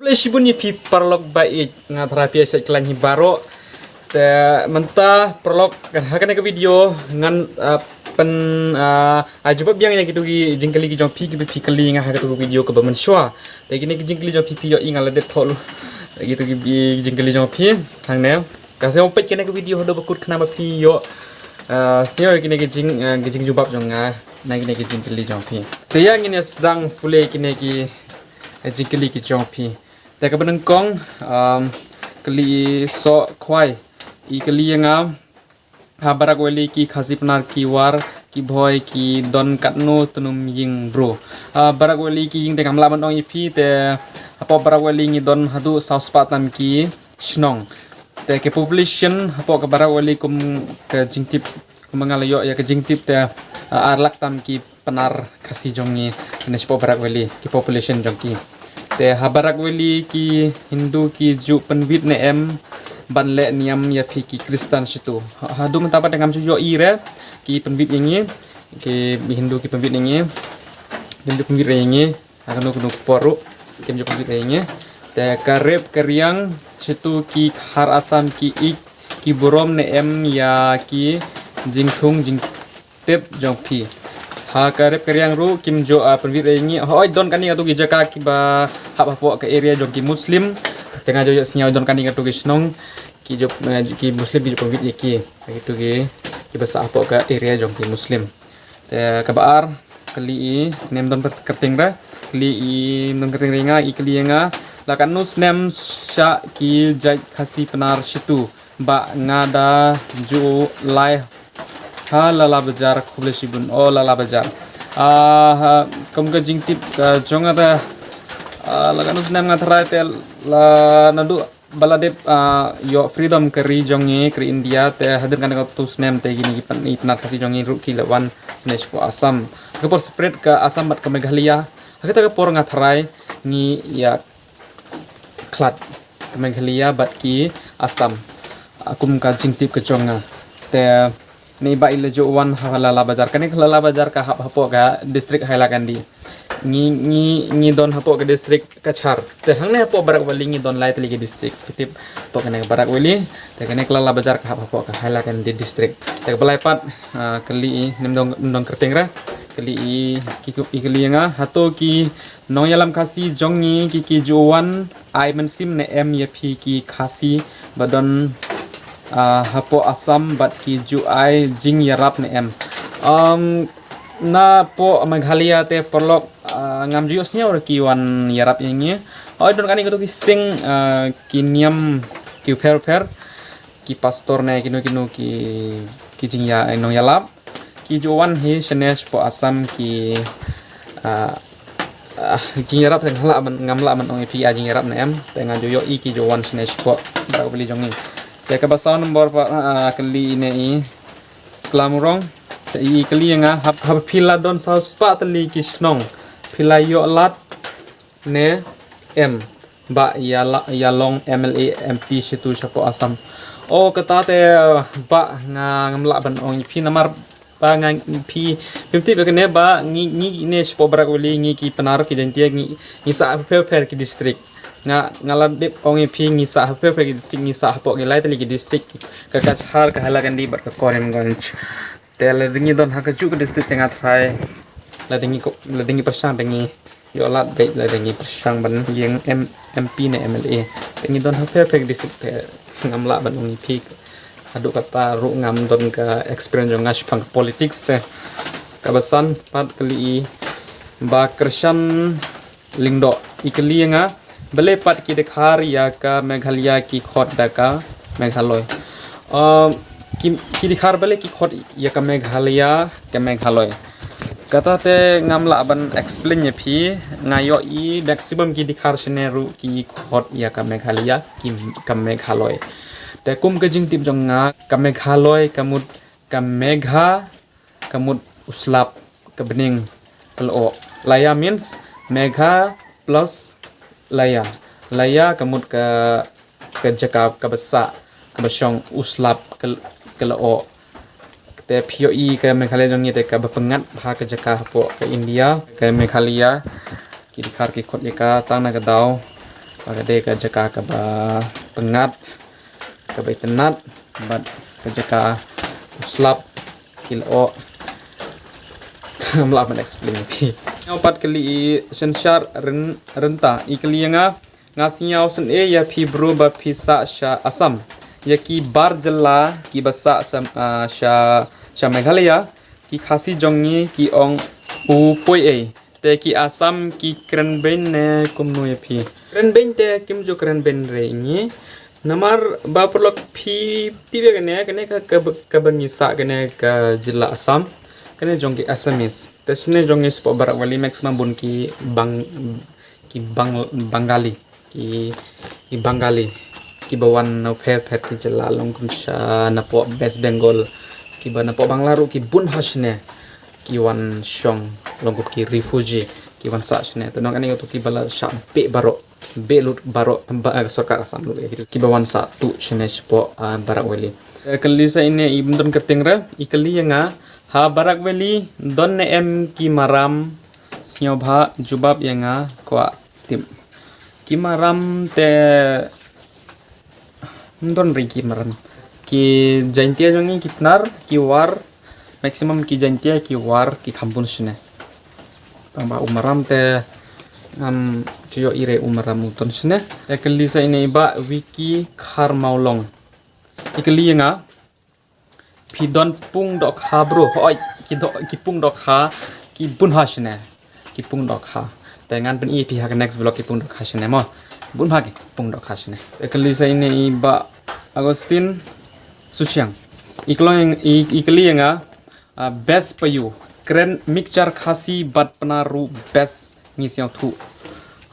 Sibunyi pi parlok baik ngatara pi sa iklan hibaro te menta parlok hakan ke video ngan pen ajubab yang gitu gi jingkali gi jong pi kali ngah tu video ke bamen shwa te gini gi jingkali jong pi yo ingal de tholu gitu gi jingkali jong pi thang ne ka se opet kene ke video hodo bakut khana ba pi yo sio gini gi jing jubab jong nga na gini gi jingkali jong pi te yang ini sedang pule gini gi jingkali gi jong piแต่ก็เป็นกองกลีโซควายอีกลีงามหาบารากเวลีกีขาสิปนาร์กีวาร์กีบอยกีดอนกัดโนตนุมยิงบรูบารากเวลีกียิงแต่กำลังมันองอีพีแต่พอบารากเวลีงีดอนฮัดูซาวสปาตัมกีชนองแต่ke populationพอกับบารากเวลีกุมkeจิงทิปกุมmengalayyo ya ke jing tip te arlak tam ki penar kasi jongi ne spo barak weli ki population jongki te habarak weli ki Hindu ki ju penbit ne em ban le niam ya phi ki Kristen situ hadu mentapa dengan yo ire ki penbit ini ki Hindu ki penbit ini Hindu penbit ini akan nu poru ki ju penbit ini te karep keriang situ ki har asam ki ik ki borom ne em ya ki jingthung jing tep jong phi ha karep keriang ru kim jo penbit ini hoi don kani atu ki jaka ki ba hap hapo ke area jong ki muslim tengah jo sinyal don kani atu ki snong ki jo ki muslim ki penbit ki gitu ki basa hapo ke area jong ki muslim te kabar kali nem don kerting ra kali don kerting ringa i kali nga lakan nus nem sha ki jai khasi penar situ ba ngada ju lai ha lala bajar khule sibun o lala bajar kam ka jingtip jonga da laganus nam ngathra tel la nadu baladep yo freedom kari jongi kri India te hadir kan ka tus nem te gini pan i panat kasi jongi ru ki lawan nespo asam ka por spread ka asam mat ka Meghalaya hakita ka por ngathrai ni ya klat ka Meghalaya bat ki asam akum ka jingtip ka jonga te ni ba ile jo wan halala bazar kani halala bazar ka hapo ga district hailakan di ni don hapo ga district kachar te hangne hapo barak wali ni don lai teli district pitip to kane barak wali te kane halala bazar ka hapo ga hailakan di district te balai pat kali nim dong kerting ra kali kali nga hato ki nong yalam kasi jongi ki jowan ai men sim ne em ye phi ki khasi badon hapo asam bat ki ju ai jing yarap ne em na po Meghalaya te perlok ngam juyosnya or ki wan yarap ini oi don kani ki sing ki niam ki per ki pastor ne kino ki jing ya no yalap ki juwan he shenesh po asam ki jing yarap teng hala ngamla man ong pi jing yarap ne em teng juyo i ki juwan shenesh po ba beli jongi te ka basa nomor pa kali ne i klamurong te i kali nga hap phila don sa spa tali ki snong phila yo lat ne m ba ya long MLA MP situ sapo asam o kata te ba ngamla ban ong phi namar ba ngang phi pimti be ne ba ngi ne spo barak wali ngi ki penar ki jantia ngi sa fer ki district ngalat dip ongi phi ngi sa hape ki district ngi sa hapo ki lai tali ki district ka kachhar ka halakan di bar ka Korimganj tel dingi don ha ka ju ki district tengah thai la dingi persang dingi yo lat be la dingi persang ban yeng MP ne MLA dingi don hape ki district te ngamla ban ongi phi adu kata ru ngam don ka experience ngas pang politics te kabasan pat kali ba Krishan lingdo ikli nga bele pat ki dekhar ya ka Meghalaya ki khot daka Meghalaya ki dikhar bele ki khot ya ka Meghalaya ka Meghalaya kata te ngamla ban explain ye phi ngayo i maximum ki dikhar seneru ki khot ya ka Meghalaya ki ka Meghalaya te kum ke jing tip jong nga ka Meghalaya kamut ka megha kamut uslap ka bening lo laya means megha plus laya kamut ke jakap ke besa ke besong uslap ke lo te pio i ke Meghalaya jong te ka bapengat ha ke jaka hapo ke India ke Meghalaya ki dikhar ki khot ka tang na ka daw Pagade ka jaka ka ba pengat ka ba tenat bat ka jaka uslap kilo melap explain pi opat kali sensyar renta ikli nga ngasiau sen ya pi bro ba pi sa sha asam ya ki bar jela ki basa sha Meghalaya ki khasi jongi ki ong u poi te ki asam ki krenben ne kumno ya pi krenben te kim jo krenben re ni namar ba perlok pi tibe kene ka bangi sa kene ka jila asam kene jongi asamis te sine jongi spo barak wali maximum bun ki bangali ki bangali ki bawan no phe ki jila longkum sha na po West Bengal ki ba na po banglaru ki bun hasne ki wan shong longkup ki refugee ki wan sa shne to nong ani to ki bala sha be lut baro sarkar asam lu ki bawan sa tu shne spo barak wali kali sa ini ibndon ketingra ikali nga ha barak wali don ne em ki maram snyo bha jubab yanga kwa tim ki maram te don ri ki maram ki jaintia jongi kitnar ki war maximum ki jantia ki war ki kampun sine tamba umaram te ciyo ire umaram utun sine ekeli sa ini ba wiki khar maulong ikeli nga pidon pung dok ha bro hoi ki pung dok ha ki bun ha sine ki pung dok ha tengan pen ep ha next vlog ki pung dok ha sine mo bun ha ki pung dok ha sine ekeli sa ini ba Agustin Susyang ikeli nga best payu keren mixture khasi bat penaru best ngisiang thu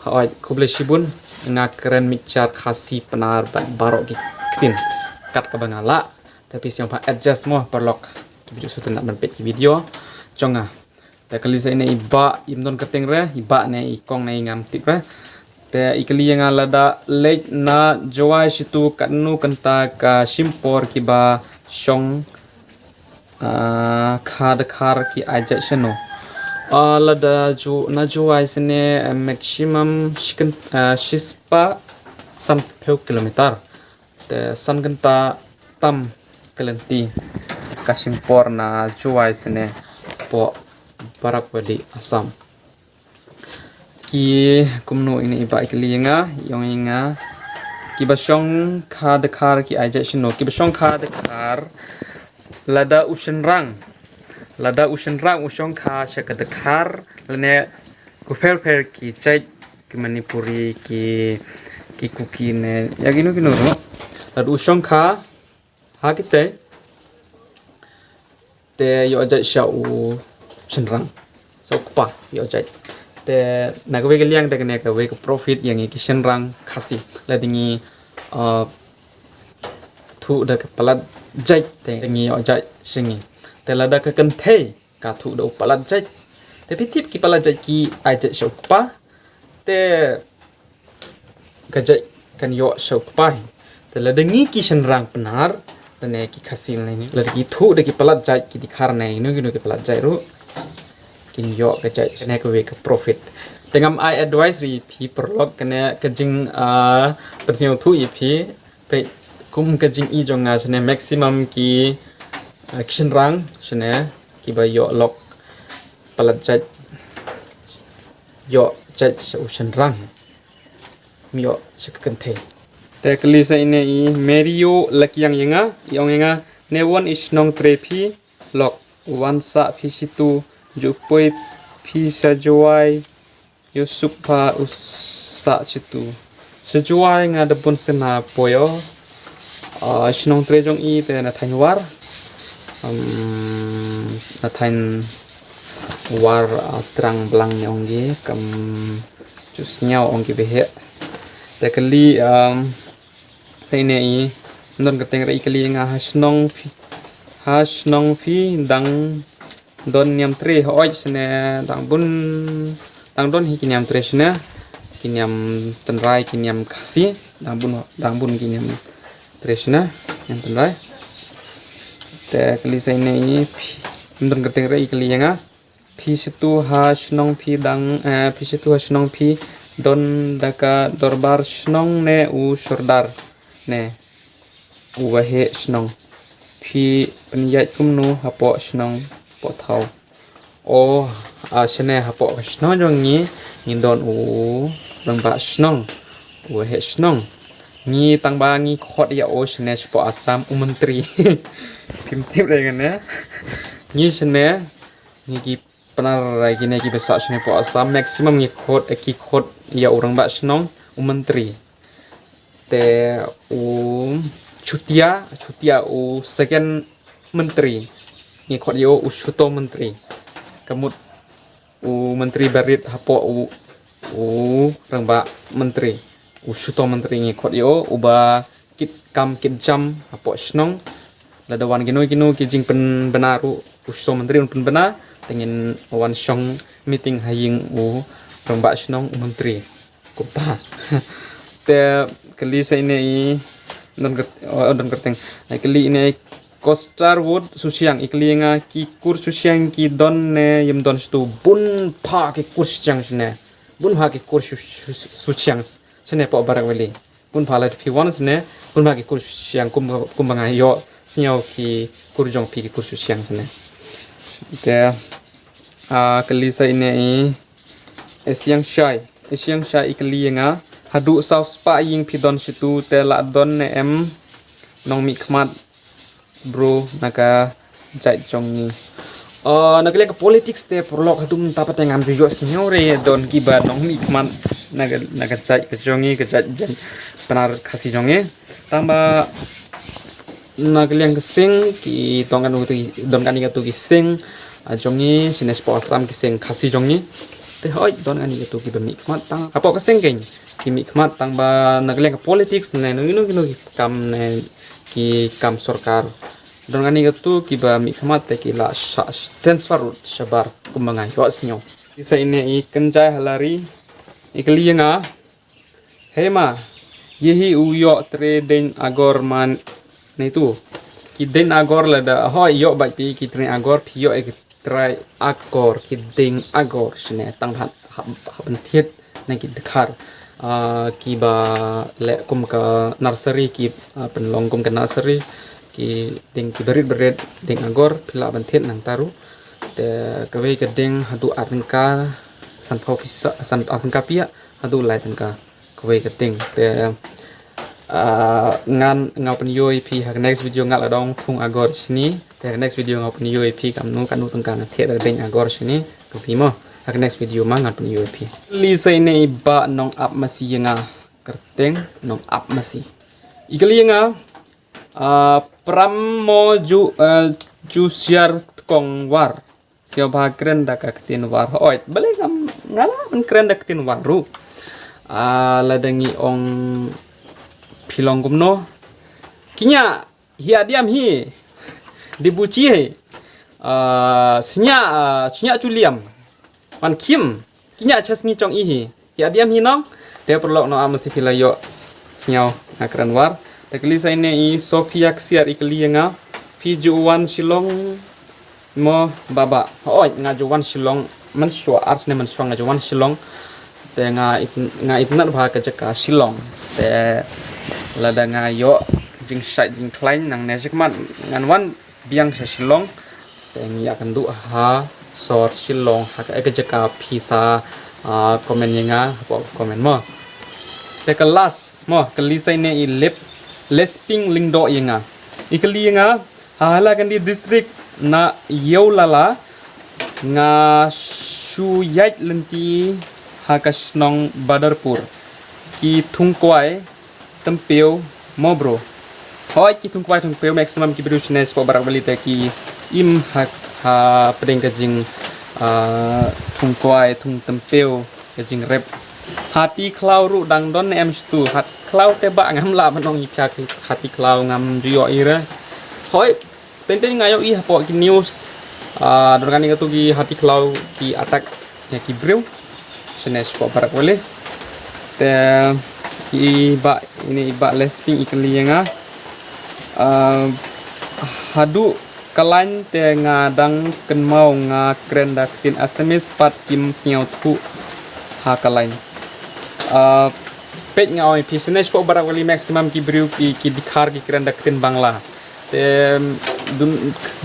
hoi kuble shibun nga keren mixture khasi penar bat barok kitin kat ka bangala tapi siang pa adjust mo perlok tujuh sutu nak menpet video conga ta kali sa ini iba imdon keting re iba ne ikong ne ngam tik re te ikali yang lada late na jawai situ kanu kenta ka simpor kiba shong khar ki ajak shano lada ju na juai sene maximum shispa sam kilometer te san genta tam kelenti kasimpor na juai sene po barak wali asam ki kumno ini iba ikli nga yong inga ki basong khar ki ajak shano ki basong khar lada usen rang usong kha shakad khar lene kufer ki chai ki manipuri ki kuki ne yagino kino no lada usong kha ha kite te yo ajak sha u senrang so kupa yo ajak te nagwe geliang te kene ka we profit yang ki senrang khasi ladingi thu da palat jai te ngi ojai singi te lada ka kan the ka thu do palat jai te pitip ki palat jai ki ajai shokpa te ka jai kan yo shokpa te lada ngi ki senrang penar tene ki khasil ne lada ki thu de ki palat jai ki dikhar ne inu ki palat jai ru kin yo ka jai ne ka we ka profit tengam I advise ri pi perlok kene kajing persio thu i pi pe kum kajing i jonga sene maximum ki action rang sene ki ba yo lok palat jat yo jat ocean rang mio sekente te kali sa ine i merio lakyang yenga yong yenga ne one is nong trepi lok one sa phi situ jupoi phi sa joai yo supa usa situ sejuai nga debun sena poyo Shnong trejong i te na thain war na thain war trang blang nyong gi kam chus nyao ong gi behe te kali te ne i ndon kateng ra ikali nga hasnong fi dang don nyam tre hoi sne dang don hi kinyam tre sne kinyam tenrai kinyam khasi dang bun kinyam Trishna yang tenai te kali sa ini ndon keting rai kali yang phi situ ha shnong phi dang phi situ ha shnong phi don daka dorbar snong ne u sordar ne u wahe snong phi penyat kumnu hapo snong po thau o shene hapo snong jong ni don u don ba snong u wahe snong ni tang ba ni khot ya o shene po asam u menteri kim tip re kan ya ni shene ni ki penar lagi ni ki besar shene po asam maksimum ni khot ya orang ba snong u menteri te u chutia u second menteri ni khot yo u shuto menteri kamut u menteri barit hapo u rangba menteri u shuto menteri ni khot yo uba kit jam hapo snong ladawan gino ki jing pen benaru u shuto menteri pen bena tengin wan shong meeting haying u rangba snong u menteri kupa te kali sa ini don kerteng kali ini Kostar wood susiang ikli nga ki kur susiang ki don ne yem don stu bun pa ki kur susiang sne bun ha ki kur susiang sne po barak weli bun pa la pi won sne bun ha ki kur susiang kum banga yo sinyo ki kur jong pi ki kur susiang sne te kali sa ini Asiang Shai ikli nga hadu south spa ying pi don situ te la don ne em nong mi khmat bro naga jai chong ni naga ke politics te prolog hadum tapat ngam jujo senyore don ki ba nong mi khmat naga jai ke chongi ke jai jan panar khasi jonge tamba naga ke sing ki tongan u don kan ni tu ki sing jongi sines po asam ki sing khasi jongi te hoi don kan ni tu ki mi khmat tang apo ka sing ken ki mi khmat tang ba naga ke politics ne no kam ne ki kam sorkar don ani itu kiba mi khmat te ki la transfer shabar kumbangai yo sinyo isa ini I kenjai halari ikli nga hema yehi uyo tre den agor man ne tu ki den agor la da ho yo ba pi ki tre agor pi yo ek try agor ki den agor shne tang hat han thiet ne ki dekhar kiba le kum ka nursery ki penlong kum ka nursery ki ding ki berit ding agor pila banthet nang taru te kawe ka ding hadu arngka san phau pisa san arngka pia hadu lai tangka kawe ka ding te ngan ngau pen yoi pi ha next video ngal adong phung agor sini te next video ngau pen yoi pi kam nu kan nu tangka na the ding agor sini ka pi mo next video mangat pun UAP. Lisa ini iba nong up masih nga kerteng nong up masih. Ikali nga pramo ju siar kong war. Siapa keren dak ketin war. Oit balik ngala keren dak ketin waru. Ladangi ong pilong kumno. Kinya hiya diam hi dibuci he. Senya culiam. Man kim kinya chasni chong ihi ya diam hinong dia perlu no amasi filayo senyau akran war takli sa ini I Sofia ksiar ikli nga fijuan silong mo baba oi ngajuan silong man shwa ars ne man shwa ngajuan silong te nga itnat bha ka jaka silong te lada nga yo jing sait jing klein nang nesikmat ngan wan biang sa silong te ngi akan du ha sor silong hak jaka pisa komen nga komen mo te kelas mo kelisa ini I lesping lingdo yenga ikli nga hala kan di distrik na yeulala nga shuyat lenti hakasnong badarpur ki thungkwai tempeu mo bro hoi ki thungkwai tempeu maximum ki brusnes po barak bali te ki im hak ha pedeng kajing thungkwai thung tempeu kajing rep hati klau ru dang don em stu hat klau te ba ngam la manong ipya hati klau ngam juyo ira hoi penten ngayo I po ki news dorkan ni tu ki hati klau ki attack ya ki brew senes po barak boleh te iba ini iba lesping ikli nga hadu kalain te ngadang ken mau nga kren dak tin SMS pat kim siau thu ha kalain page ngau pi sinesh po barak wali maximum ki briu ki dikhar ki kran daktin bangla te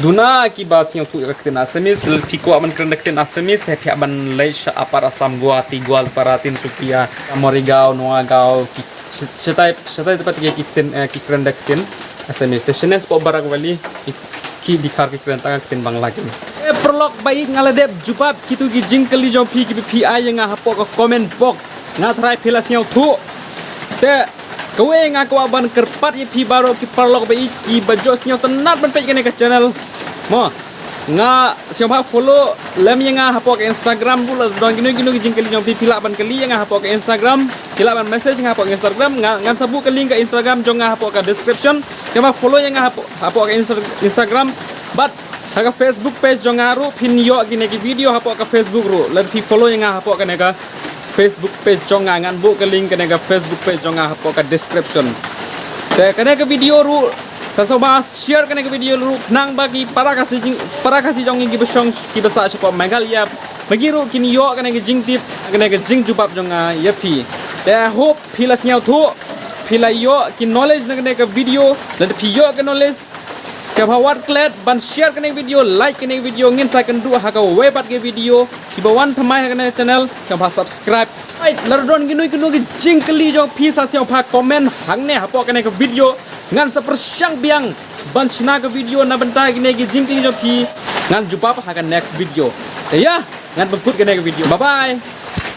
duna ki bas yang tu raktin asamis pi ko aman kran daktin asamis te pia ban leisha apar asam guati gwal paratin supia morigao noagao ki setai tepat ki kran daktin asamis te sinesh po barak wali ki dikhar ki kran daktin bangla ki prolog baik ngaladep jupap kitu gi jingkeli jom pi ay nga hapo ko comment box ngathrai philas nyau thu te kowe nga ko ban kerpat ye pi baro ki prolog baik ki bajos nyau tenat ban page kene ke channel mo nga siapa follow lem nga hapo ke Instagram bula don gino jingkeli jom pi pilak ban kali nga hapo ke Instagram pilak ban message nga hapo ke Instagram nga sabu ke link ke Instagram jong nga hapo ke description kema follow nga hapo ke Instagram but Haga Facebook page jongaru pin yo gini ki video hapo ka Facebook ru lebih follow yang hapo ka nega Facebook page jongangan bu ke link ke nega Facebook page jonga hapo ka description te kene ke video ru sasoba share kene ke video ru nang bagi para kasih jongi ki besong ki besa siapa megal ya bagi ru kini yo kene ke jing tip kene ke jing jubab jonga ya pi te hope pilas nyau thu pilai yo ki knowledge kene ke video lebih yo ke knowledge siapa wat klet ban share kene video like kene video ngin saya kendu haka webat ke video kibawan thamai kene channel siapa subscribe ai lardon ginu jingkeli jo pisa siapa komen hangne hapo kene ke video ngan sepersyang biang ban china ke video na benta kene ke jingkeli jo pi ngan jumpa haka next video ya ngan beput kene ke video bye bye